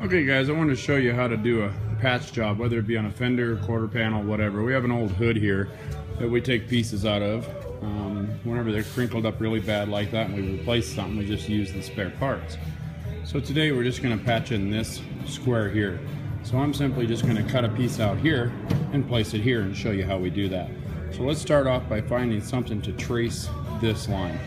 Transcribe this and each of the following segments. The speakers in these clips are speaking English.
Okay guys, I want to show you how to do a patch job, whether it be on a fender, quarter panel, whatever. We have an old hood here that we take pieces out of. Whenever they're crinkled up really bad like that and we replace something, we just use the spare parts. So today we're just going to patch in this square here. So I'm simply just going to cut a piece out here and place it here and show you how we do that. So let's start off by finding something to trace this line.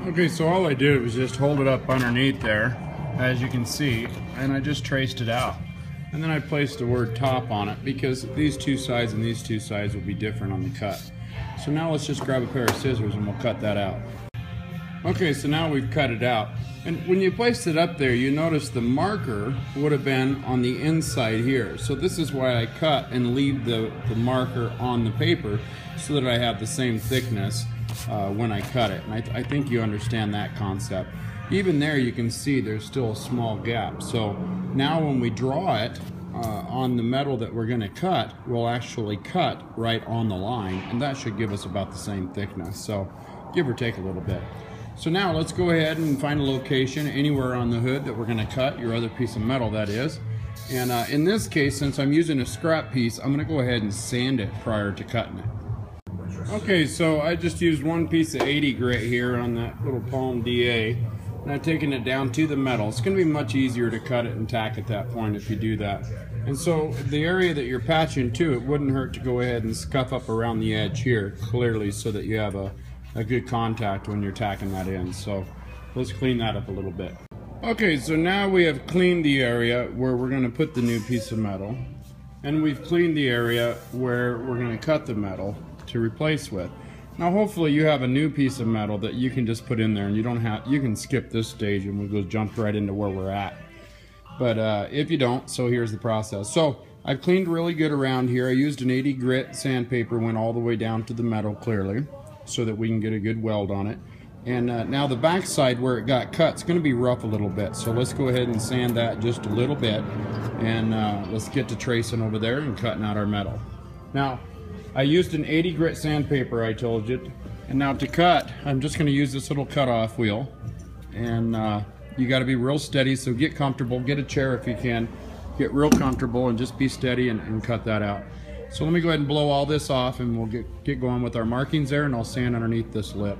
Okay, so all I did was just hold it up underneath there, as you can see, and I just traced it out. And then I placed the word top on it because these two sides and these two sides will be different on the cut. So now let's just grab a pair of scissors and we'll cut that out. Okay, so now we've cut it out. And when you placed it up there, you notice the marker would have been on the inside here. So this is why I cut and leave the marker on the paper so that I have the same thickness when I cut it. And I think you understand that concept. Even there you can see there's still a small gap. So now when we draw it on the metal that we're going to cut, we'll actually cut right on the line, and that should give us about the same thickness. So give or take a little bit. So now let's go ahead and find a location anywhere on the hood that we're going to cut, your other piece of metal that is. And in this case, since I'm using a scrap piece, I'm going to go ahead and sand it prior to cutting it. Okay, so I just used one piece of 80 grit here on that little palm DA. And I've taken it down to the metal. It's going to be much easier to cut it and tack at that point if you do that. And so the area that you're patching to, it wouldn't hurt to go ahead and scuff up around the edge here clearly so that you have a good contact when you're tacking that in. So let's clean that up a little bit. Okay, so now we have cleaned the area where we're going to put the new piece of metal, and we've cleaned the area where we're going to cut the metal to replace with. Now hopefully you have a new piece of metal that you can just put in there and you can skip this stage and we'll go jump right into where we're at. But if you don't, so here's the process. So I've cleaned really good around here. I used an 80 grit sandpaper, went all the way down to the metal clearly so that we can get a good weld on it. And now the back side where it got cut is going to be rough a little bit. So let's go ahead and sand that just a little bit, and let's get to tracing over there and cutting out our metal. Now I used an 80 grit sandpaper, I told you, and now to cut, I'm just going to use this little cutoff wheel, and you got to be real steady, so get comfortable, get a chair if you can, get real comfortable and just be steady and cut that out. So let me go ahead and blow all this off and we'll get going with our markings there, and I'll sand underneath this lip.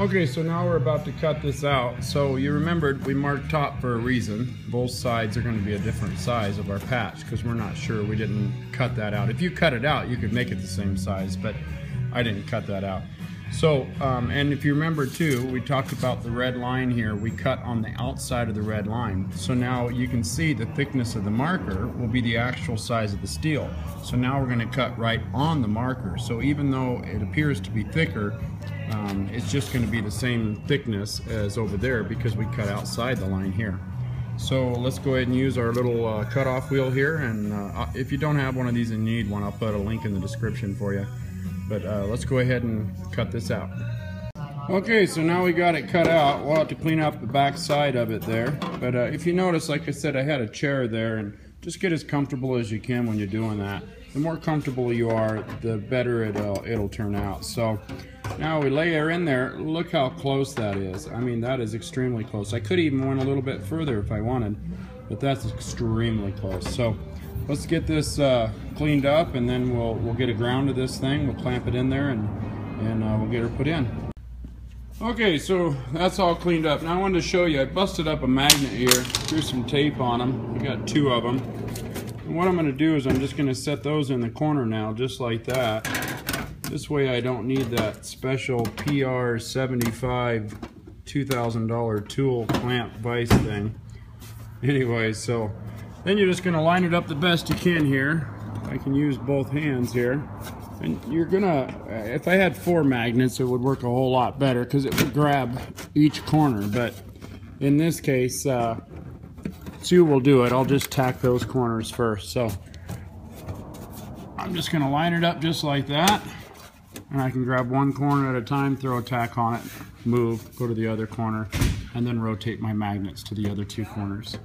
Okay, so now we're about to cut this out. So you remembered we marked top for a reason. Both sides are going to be a different size of our patch because we're not sure, we didn't cut that out. If you cut it out, you could make it the same size, but I didn't cut that out. So, and if you remember too, we talked about the red line here. We cut on the outside of the red line. So now you can see the thickness of the marker will be the actual size of the steel. So now we're going to cut right on the marker. So even though it appears to be thicker, it's just going to be the same thickness as over there because we cut outside the line here. So let's go ahead and use our little cutoff wheel here, and if you don't have one of these and you need one, I'll put a link in the description for you. But let's go ahead and cut this out. Okay, so now we got it cut out. We'll have to clean up the back side of it there. But if you notice, like I said, I had a chair there, and just get as comfortable as you can when you're doing that. The more comfortable you are, the better it'll turn out. So now we lay her in there. Look how close that is. I mean, that is extremely close. I could even went a little bit further if I wanted, but that's extremely close. So let's get this cleaned up, and then we'll get a ground to this thing. We'll clamp it in there, and we'll get her put in. Okay, so that's all cleaned up. Now I wanted to show you, I busted up a magnet here, threw some tape on them. I got two of them. And what I'm going to do is I'm just going to set those in the corner now, just like that. This way I don't need that special PR75 $2,000 tool clamp vise thing. Anyway, so then you're just going to line it up the best you can here. I can use both hands here. And you're gonna, if I had 4 magnets, it would work a whole lot better because it would grab each corner. But in this case, 2 will do it. I'll just tack those corners first. So I'm just gonna line it up just like that. And I can grab one corner at a time, throw a tack on it, move, go to the other corner, and then rotate my magnets to the other 2 corners.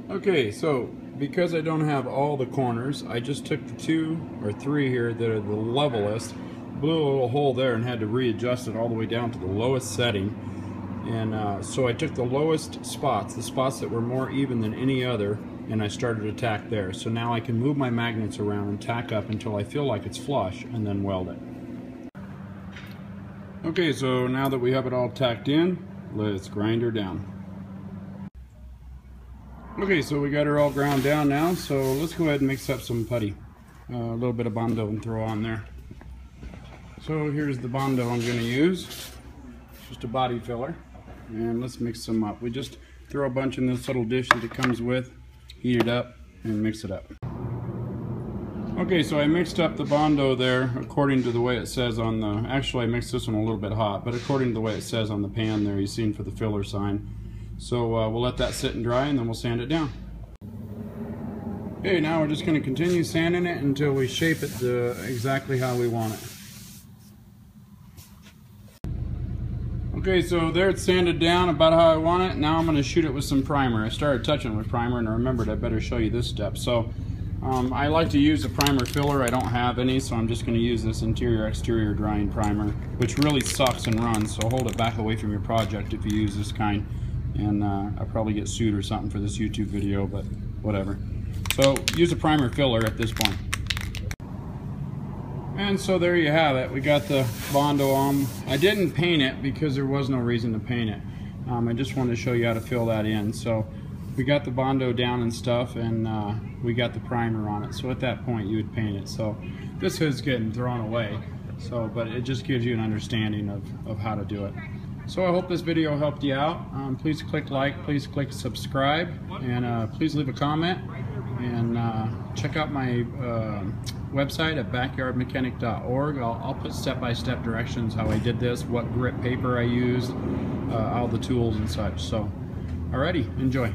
Okay, so because I don't have all the corners, I just took the 2 or 3 here that are the levelest, blew a little hole there and had to readjust it all the way down to the lowest setting. And so I took the lowest spots, the spots that were more even than any other, and I started to tack there. So now I can move my magnets around and tack up until I feel like it's flush, and then weld it. Okay, so now that we have it all tacked in, let's grind her down. Okay, so we got her all ground down now, so let's go ahead and mix up some putty. A little bit of Bondo and throw on there. So here's the Bondo I'm going to use. It's just a body filler. And let's mix some up. We just throw a bunch in this little dish that it comes with, heat it up, and mix it up. Okay, so I mixed up the Bondo there according to the way it says on the... Actually, I mixed this one a little bit hot, but according to the way it says on the pan there, you've seen for the filler sign. So we'll let that sit and dry, and then we'll sand it down. Okay, now we're just going to continue sanding it until we shape it exactly how we want it. Okay, so there it's sanded down about how I want it. Now I'm going to shoot it with some primer. I started touching it with primer and I remembered I better show you this step. So I like to use a primer filler. I don't have any, so I'm just going to use this interior-exterior drying primer, which really sucks and runs, so hold it back away from your project if you use this kind. And I'll probably get sued or something for this YouTube video, but whatever. So use a primer filler at this point. And so there you have it. We got the Bondo on. I didn't paint it because there was no reason to paint it. I just wanted to show you how to fill that in. So we got the Bondo down and stuff, and we got the primer on it. So at that point you would paint it. So this hood's getting thrown away. So, but it just gives you an understanding of how to do it. So I hope this video helped you out. Please click like, please click subscribe, and please leave a comment. And check out my website at backyardmechanic.org. I'll put step-by-step directions how I did this, what grit paper I used, all the tools and such. So, alrighty, enjoy.